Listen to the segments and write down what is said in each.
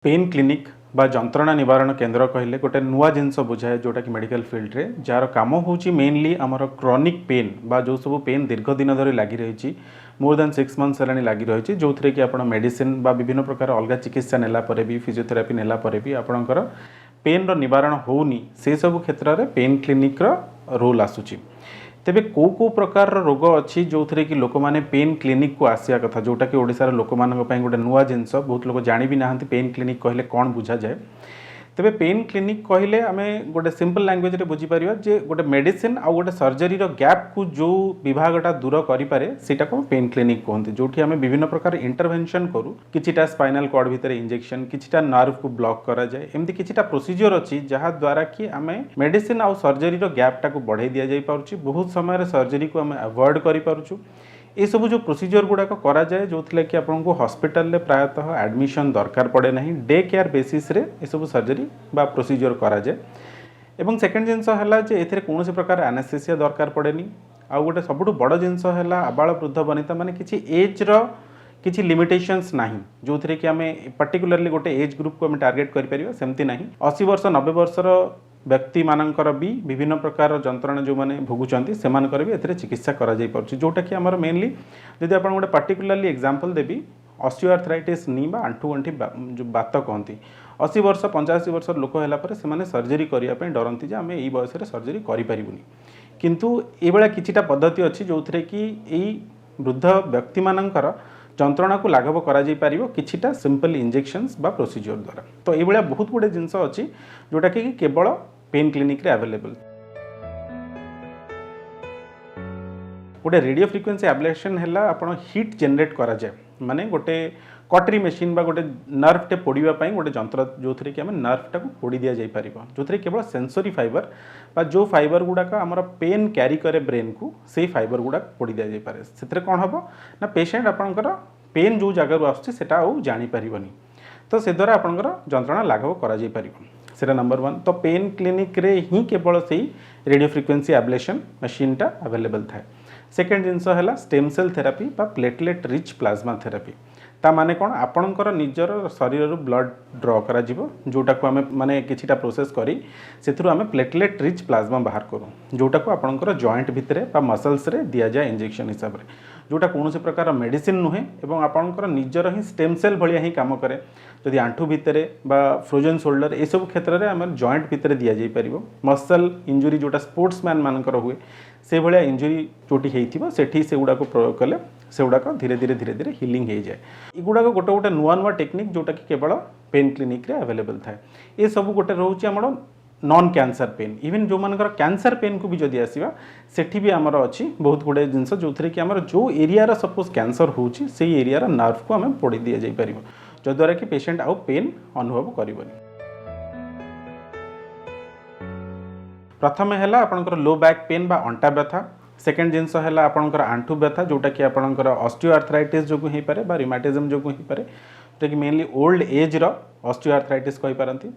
Pain clinic बा जंत्रणा निवारण केन्द्र कहले गोटे नुआ जिनस बुझाए जोटा कि मेडिकल फील्ड रे जार काम होची मेनली आमर क्रॉनिक पेन बा जो सब पेन दीर्घ दिन धरी लगी रही मोर देन 6 मंथ्स है लगी रही जो थे कि आप मेडिसिन बा विभिन्न प्रकार अलग चिकित्सा नेला परे भी फिजियोथेरापी नेला परे भी आपणकर पेन रो निवारण होनी से सब क्षेत्र में पेन क्लिनिक रो रोल आसूची। तेबे को प्रकार रोग अच्छी जो थे कि लोक मैंने पेन क्लिनिक को आसिया कथा जोटा कि ओडिशार लोक मानक पई गोटे नुआ जिनस बहुत लोग जानी भी ना पेन क्लिनिक कहले कौन बुझा जाए। तेबे पेन क्लिनिक कहले आम गोटे सिंपल लैंग्वेज रे बुझी परिबा जे गोटे मेडिसिन आ गोटे सर्जरी रो गैप को जो विभागटा दूर करें सेटा को पेन क्लिनिक कहते जोठी आम विभिन्न प्रकार इंटरवेंशन करूँ किछिटा स्पाइनल कॉर्ड भितर इंजेक्शन किछिटा नर्व को ब्लॉक करा जाए एमती किछिटा प्रोसीजर अच्छी जहाँ द्वारा कि आम मेडिसिन आउ सर्जरी रो गैपटा को बढ़ाई दि जाई पारुछि बहुत समय सर्जरी को आम अवॉइड करि पारुछु। ये सब जो प्रोसीजर गुड़ाक करा जाए जो थिले कि आपको हॉस्पिटल प्रायतः एडमिशन दरकार पड़े ना डे केयर बेसिस रे ये सब सर्जरी बा प्रोसीजर करा जाए। एवं सेकेंड जिनस है जे एथिरे कौन प्रकार एनेस्थेसिया दरकार पड़ेनी आउ गोटे सबुठ बड़ जिनस है आबाल वृद्ध वनिता माने किछि एज रो किछि लिमिटेशंस नाही जो थे कि आम पर्टिकुलरली गोटे एज ग्रुप को आम टार्गेट करें सेमती ना 80 वर्ष 90 वर्षर व्यक्ति मानकर भी विभिन्न प्रकार जंत्रणा जो मैंने भोगुंट से भी एथिरे चिकित्सा करा जाई पारुछि जोटा कि आमर मेनली जदि आप गोटे पर्टिकुलरली एग्जांपल देबी ऑस्टियोआर्थराइटिस नी बा आंठू गंठी जो बात कहती 80 वर्ष 85 वर्ष लोक है से सर्जरी करने डरती जे आम यही बयस सर्जरी करें किंतु ये किछिटा पद्धति अच्छी जो थे कि यही वृद्ध व्यक्ति मानकर जंत्रणा को लाघव करा जाई पारिबो किछिटा सिंपल इंजेक्शंस बा प्रोसीजर द्वारा। तो ये बहुत गुड़े जिनस अच्छी जोटा कि केवल पेन क्लिनिक रे अवेलेबल। गोटे रेडियो फ्रिक्वेंसी एब्लेशन है आपण हीट जनरेट करा जाए माने गोटे कटरी मशीन बा गोटे नर्व टे पोड़िबा पई गोटे जंत्र जो थे कि आम नर्व टा को पोड़ी दिया जाई पारिबो जो थे केवल सेंसरी फाइबर बा जो फाइबर गुड़ाक आमर पेन क्यारी करे ब्रेन को से फाइबर गुड़ाक पोड़ी दिया जाई पारे से कौन हम ना पेशेंट आपणकर पेन जो जगार आसटा आउ जानीपारनी तो से द्वारा आपणकर जंत्रणा लाघव करा जाई पारिबो सेटा नंबर 1। तो पेन क्लिनिक रे ही केवल से रेडियो फ्रिक्वेंसी एब्लेशन मशीन टा अवेलेबल थाए। सेकेंड जिनस है स्टेम सेल थेरापी बा प्लेटलेट रिच प्लाज्मा थेरापी ता माने कौन आपणकर निजर शरीर ब्लड ड्र करा जिवो जोटा को आमे माने किछिटा प्रोसेस करी सेथुरु आमे प्लेटलेट रिच प्लाज्मा बाहर करूँ जोटा को आपणकर जॉइंट भितरे बा मसल्स रे दिया जाए इंजेक्शन हिसाब रे जोटा कौन से प्रकार मेडिसिन नुहे एवं आपणकर निजर ही स्टेम सेल भलिया ही काम करे जदि आंठू भितरे बा फ्रोजन शोल्डर ए सब क्षेत्र में आम जॉइंट भितरे दिया जाई परिबो मसल इंजुरी जोटा स्पोर्ट्समैन मानकर हुए से भाया इंजुरी जोटी होती सेठी से गुड़ाक प्रयोग कले से गुड़ाक धीरे धीरे हिलिंग हो जाए युड़ाक गोटे गोटे नुआ नुआ टेक्निक जोटा कि केवल पेन क्लिनिक रे अवेलेबल थाए। ये सब गोटे रोचे आम नॉन कैंसर पेन इवन जो मानकर कैंसर पेन को भी जदि आसवा सेठी भी आमर अच्छी बहुत गुड़े जिनस जो थे कि आमर जो एरिया सपोज कैंसर होची से एरिया नर्व को आम पोड़ी दि जाई परिबो जद्वारा कि पेशेंट आउ पेन अनुभव करिवनी। प्रथम है आपणकर लो बैक पेन बा अंटा व्यथा। सेकेंड जिनस है आपणकर आंठू व्यथा जोटा कि आपणकर ऑस्टियोआर्थराइटिस जो हो पारे बा रिमाटिज्म जो हो पारे जोटा कि मेनली ओल्ड एज रो ऑस्टियोआर्थराइटिस कहि पारंती।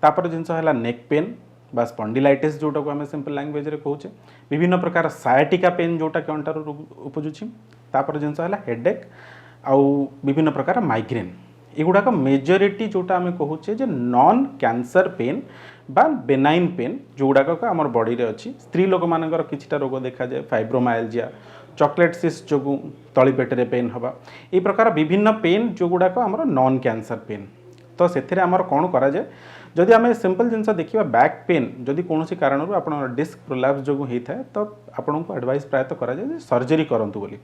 तापर जिनस है नेक पेन बा स्पॉन्डिलाइटिस जोटा को आम सिंपल लैंग्वेज रे कहूचे विभिन्न प्रकार सायाटिका पेन जोटा कि अंटार उपजुची। तापर जिनस है हेडेक आउ विभिन्न प्रकार माइग्रेन एगुड़ाक मेजोरिटी जोटा आम कहूचे जे नॉन कैंसर पेन बा बेनाइन पेन जो गुड़ाक आम बॉडी रे अच्छी स्त्री लोक मानकर किछिटा रोग देखा जाए फाइब्रोमाइल्जिया चॉकलेट सिस्ट जो तली पेटे पेन हवा ये प्रकार विभिन्न पेन जो गुड़ाक आम नॉन कैंसर पेन। तो से कौन करा जाए जदि आम सिंपल जिनस देखा बैक पेन जदि कौन कारण आप डिस्क प्रोलैप्स जो होता है तो आपन को एडवाइस प्रायतः करा जाए सर्जरी करंतु बोली।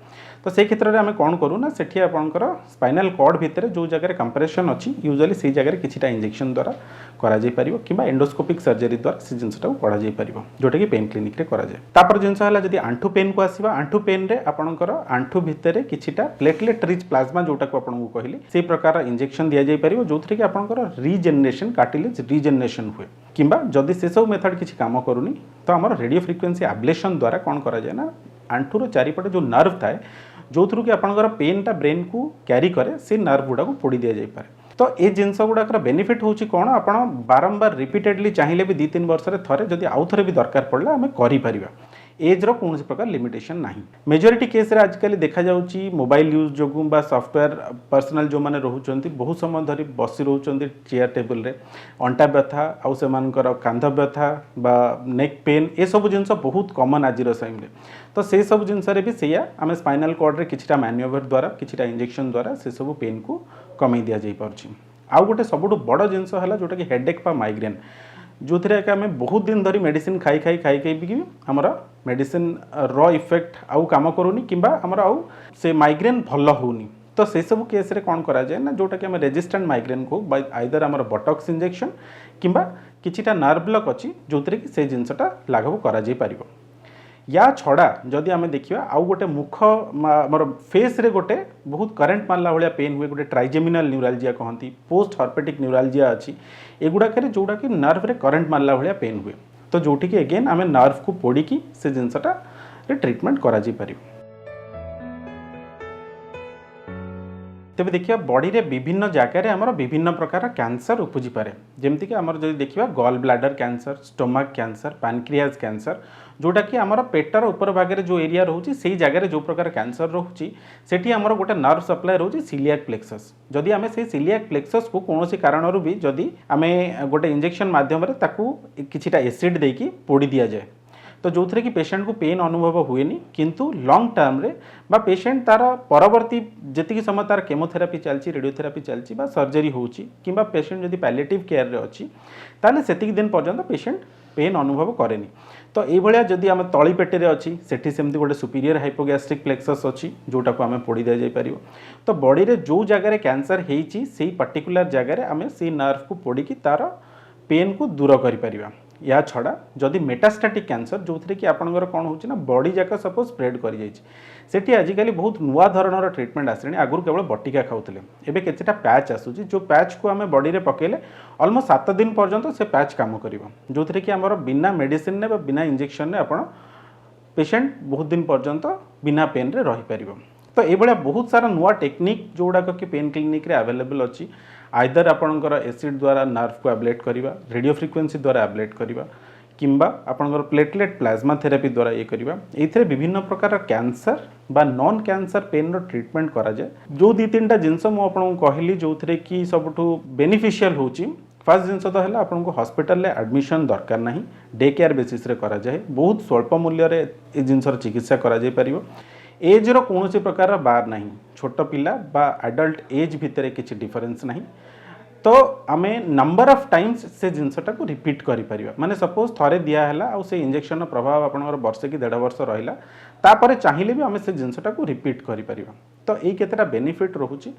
तो से क्षेत्र में आम कौन करूँ ना सेठी आपणकर स्पाइनल कॉर्ड भितर जो जगह कंप्रेशन अच्छी यूजुअली से जगह किछिटा इंजेक्शन द्वारा करा जाई परिबो किंबा एंडोस्कोपिक सर्जरी द्वारा से जिनसटा करा जाई परिबो जोटा कि पेन क्लिनिक रे करा जाए। तापर जिनस है जदि आंठू पेन को आसीबा आंठू पेन रे आपणकर आंठू भितर किछिटा प्लेटलेट रिच प्लाज्मा जोटा को आपन को कहली से प्रकार इंजेक्शन दिया जाई परिबो जोथरे कि आपणकर रीजेनरेशन कार्टिलेज रीजेनरेशन हुए किंबा जदि से सब मेथड किछि काम करूनी तो आमर रेडियो फ्रिक्वेंसी एब्लेशन द्वारा कौन करा जाए ना आंठूर चारिपटे जो नर्व थाए जो थ्रू कि आपणकर पेन टा ब्रेन को क्यारी करे से नर्व गुड़ा को पोड़ी दिया जाई पारे। तो ये जिनस गुड़ाक बेनिफिट होची कौन आप बारंबार रिपीटेडली चाहिए भी 2-3 वर्ष थे जदि आउ थे भी दरकार पड़ला आम कर एज्र कौन प्रकार लिमिटेशन ना। मेजोरिटी केस रे आजकल देखा जाउची मोबाइल यूज जोगु बा सॉफ्टवेयर पर्सनल जो माने रहउचंती बहुत समय धरी बसी रहउचंती चेयर टेबल रे अंटा व्यथा आउ से मानकर कांध व्यथा बा नेक पेन ए सब जिनस बहुत कॉमन आजिर टाइम रे। तो से सब जिनस रे भी सेया आमे स्पाइनल कॉर्ड रे किछटा मैन्युवर द्वारा किछटा इंजेक्शन द्वारा से सब पेन को कमै दिया जाई परछि। आउ गोटे सबुठ बड़ जिनस हला जोटा कि हेडेक बा माइग्रेन जो थे आम बहुत दिन धरी मेडिसिन खाई खाई खाई खाई भी आमर मेडिसिन रो इफेक्ट आउ काम करूनी किंबा आमर आउ से माइग्रेन भल होनी। तो से सब केस रे कौन करा जाए ना जोटा कि आम रेजिस्टेंट माइग्रेन को बाय आइदर आमर बटक्स इंजेक्शन किंबा किछिटा नर्व ब्लॉक अच्छी जो थे कि से जिनसटा लाघव करा जाई परिबो। या छड़ा जदि आम देखा आउ गोटे मुख आमर फेस रे गोटे बहुत करेन्ट मारला भाया पेन हुए गोटे ट्राइजेमिनाल न्यूरालजिया कहती पोस्ट हर्पेटिक न्यूरालजिया अच्छी एगुड़ाक जोड़ा कि नर्व रे करेन्ट मारला भाया पेन हुए। तो जोटि कि अगेन आम नर्व को पोड़ी से जिनसटा ट्रिटमेंट करा जाई परिबो। तेज देखिए बॉडी रे विभिन्न जगह आमर विभिन्न प्रकार कैंसर उपजी पारे जमती कि आमर जब देखा gallbladder cancer stomach cancer pancreas cancer जोटा कि आमर पेटर ऊपर भागे जो एरिया रोचे से जगह जो प्रकार कैंसर रोचे सेठी आमर गोटे नर्व सप्लाई रोचे सिलियाक प्लेक्सस। जदि आमे से सिलियाक प्लेक्सस को कौन कारण भी जदि आमे गोटे इंजेक्शन माध्यम ताकू किछिटा एसिड देकी पोड़ी दिया जाए तो जो थे कि पेशेंट को पेन अनुभव हुए किंतु लॉन्ग टर्म रे बा पेशेंट तार परवर्ती जी समय तार केमोथेरापी चलती रेडियोथेरापी चलती बा सर्जरी होची किंबा पेशेंट जदि पैलिएटिव केयर रे अच्छी ताले सेतिक दिन पर्यंत पेशेंट पेन अनुभव करेनी। तो ये जदि आम तली पेटे अच्छी सेठी सेमती गोटे सुपीरियर हाइपोगैस्ट्रिक प्लेक्सस अच्छी जोटा को आम पोड़ी दि जापर। तो बॉडी रे जो जगह कैंसर होती से पर्टिकुलर जगह आम से नर्व को पोड़ी तार पेन को दूर कर। या छड़ा जदि मेटास्टैटिक कैंसर जो थे कि आपंकर कौन होना बॉडी जाक सपोज स्प्रेड कर सेठी आजिकल बहुत नुआ धरणर ट्रिटमेंट आसे आगुरी केवल बटिका खाऊले एवं कितना पैच आसूँ जो पैच को आम बॉडी रे पकेले ऑलमोस्ट 7 दिन पर्यंत से पैच काम कर जो थे कि आमर बिना मेडिसिन ने बिना इंजेक्शन ने आपण पेशेंट बहुत दिन पर्यंत बिना पेन रे रही पार। तो ये बहुत सारा नुआ टेक्निक जोड़ाक कि पेन क्लिनिक रे अवेलेबल अच्छी आइदर आपणकर एसिड द्वारा नर्व को एब्लेट करवा रेडियो फ्रिक्वेंसी द्वारा एब्लेट करवा किंबा आपणकर प्लेटलेट प्लाज्मा थेरापी द्वारा ये करवा ये विभिन्न प्रकार कैंसर बा नॉन कैंसर पेन रो ट्रीटमेंट करा जाए। जो 2-3टा जिनस मुझे कहली जो थे कि सबुठ बेनिफिशियल होची फर्स्ट जिनस तो है आपको हॉस्पिटल रे एडमिशन दरकार नहीं डे केयर बेसिस रे करा जाए बहुत स्वल्प मूल्य रे ए जिनसर चिकित्सा करा जाय परिबो। एज रो कौन प्रकार बार नहीं छोट पिला बा एडल्ट एज भितर किसी डिफरेंस नहीं। तो आमे नंबर ऑफ टाइम्स से जिनसटा को रिपीट करि परिबा माने सपोज थरे दिया हैला आ से इंजेक्शन प्रभाव आपनकर वर्ष कि 1.5 वर्ष रहिला तापरे चाहिए भी आमे से जिनसटा को रिपीट करि परिबा। तो एई केतेटा बेनिफिट रहूची।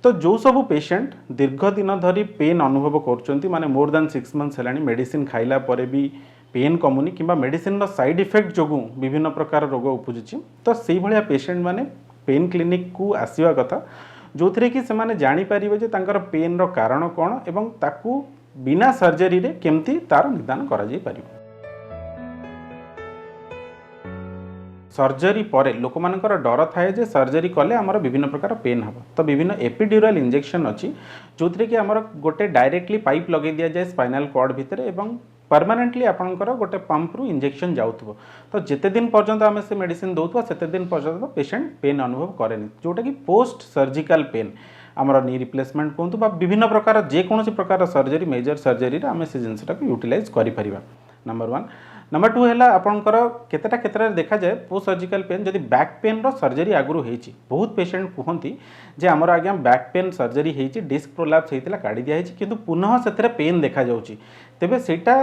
तो जो सब पेशेंट दीर्घ दिन धरी पेन अनुभव करचंती माने मोर देन 6 मंथ्स हेलानी मेडिसिन खाइला परे भी पेन कमुनी किंबा मेडिसिन साइड इफेक्ट जो विभिन्न प्रकार रोग उपजुची तो से भाया पेशेंट माने पेन क्लिनिक को आसवा कथा जो थे कि से माने जानी पारिबे जे तांकर पेन रो कारण कौन एवं ताकू बिना सर्जरी रे केमती तार निदान करा जाई पारिबो। सर्जरी पर लोक मानकर डर थाए जे सर्जरी कले आमर विभिन्न प्रकार पेन हम तो विभिन्न एपिड्यूरल इंजेक्शन अच्छी जो थे कि आमर गोटे डायरेक्टली पाइप लगे दि जाए स्पाइनल कॉर्ड भितर एवं परमानेंटली आपंकर गोटे पंप रु इंजेक्शन जाऊथबो। तो जिते दिन पर्यंत आम से मेडिसिन दौथबा सेते दिन पर्यंत पेशेंट पेन अनुभव करेनि जोटा कि पोस्ट सर्जिकल पेन आमर नी रिप्लेसमेंट कहतु बा विभिन्न प्रकार जेकोसी प्रकार सर्जरी मेजर सर्जरी आम से जिनसटा को यूटिलाइज करिपरिबा। नंबर 1 नंबर 2 है आपंकर केतेटा क्षेत्र में देखा जाए पोस्ट सर्जिकल पेन जदि बैक पेन रो सर्जरी आगुरी होती बहुत पेशेंट कहती जे आमर आज्ञा बैक पेन सर्जरी होती डिस्क प्रोलैप्स होता काढ़ी दिखाई किंतु पुनः से पेन देखा जाउची तेबे सेटा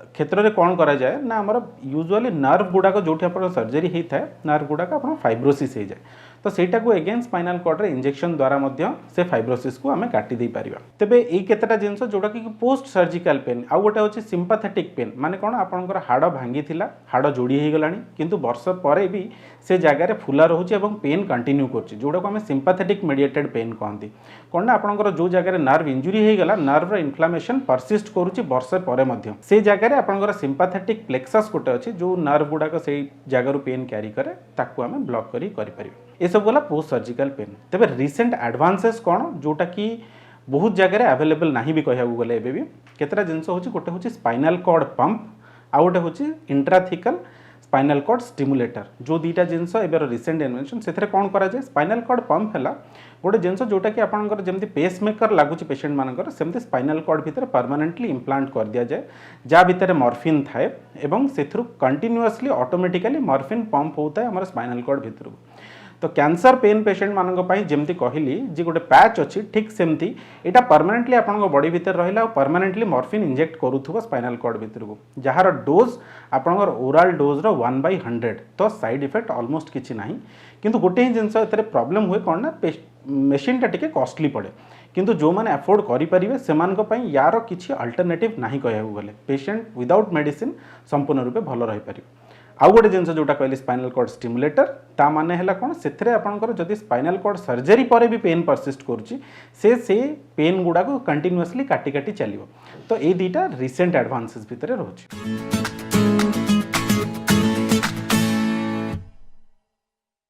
क्षेत्र में कौन करा जाए ना आमर यूजुअली नर्व गुड़ाक जो सर्जरी होता है नर्व गुड़ाक आप फाइब्रोसिस हो जाए तो सेटा को अगेन स्पाइनल कॉर्ड रे इंजेक्शन द्वारा मध्य से फाइब्रोसिस को आम काटी दे पारिबा। तेबे एई केतेटा जिंस जोटा कि पोस्ट सर्जिकल पेन आ गोटे होची सिंपैथेटिक पेन माने कोन आपनकर हाड़ भांगी थिला हाड़ जोड़ी हे गलानी किंतु वर्ष परे भी से जगह रे फुला रहउची एवं पेन कंटिन्यू करची जोटा को आम सिंपैथेटिक मेडिएटेड पेन कहंती कोन ना आपनकर जो जगह रे नर्व इंजुरी हे गला नर्व रो इन्फ्लेमेशन परसिस्ट करूची वर्ष परे मध्य से जगह रे आपनकर सिंपैथेटिक प्लेक्सस गोटे अछि जो नर्व गुडाक से जगह रो पेन कैरी करे ताकू आम ब्लॉक करी परिबा। ये सब गला पोस्ट सर्जिकल पेन। तेबे रिसेंट एडवांसेस कौन जोटा कि बहुत जगह अवेलेबल नहीं भी कहया गले एबे भी केतरा जिंस होची गोटे होची स्पाइनल कॉर्ड पंप आ गोटे होची इंट्राथिकल स्पाइनल कॉर्ड स्टिमुलेटर जो दुईटा जिनस एबर रिसेंट इनवेंशन से कौन करा जाए स्पाइनल कॉर्ड पंप है गोटे जिनस जोटा कि आपंकर जमी पेस मेकर लगुच पेसेंट मानकर सेमती स्पाइनल कॉर्ड भितर परमानेंटली इम्प्लांट कर दिया जाए जहाँ भितर मॉर्फिन थाए एवं से कंटिन्यूअसली ऑटोमेटिकली मॉर्फिन पंप होता है हमारे स्पाइनल कॉर्ड भितर तो कैंसर पेन पेसेंट मानी जमी कहली जी गोटे पैच अच्छी ठीक सेमती यहाँ परमानेंटली आप बॉडी भितर रहा परमानेंटली मॉर्फिन इंजेक्ट करूथुबो स्पाइनल कॉर्ड भितर को जार डोज आपंकर ओराल डोज 1/100 तो साइड इफेक्ट ऑलमोस्ट किसी ना किंतु गोटे ही जिनस ए प्रॉब्लम हुए कौन ना मेसीनटा टिके कॉस्टली पड़े किंतु जो मैंने अफोर्ड करेंगे से यार किसी अल्टरनेटिव ना कहूँ गले पेशेंट विदाउट मेडिसिन संपूर्ण रूपे भल रहीपर आउ गोटे जिनस जोटा कहली स्पाइनल कॉर्ड स्टिमुलेटर ता माने है कौन से आपंकर जदि स्पाइनल कॉर्ड सर्जरी पर भी पेन परसिस्ट करुच्ची से पेन गुड़ा को कंटिन्यूअसली काटी काटी चलो तो ये दुईटा रिसेंट एडवांसेस भितर रोचे।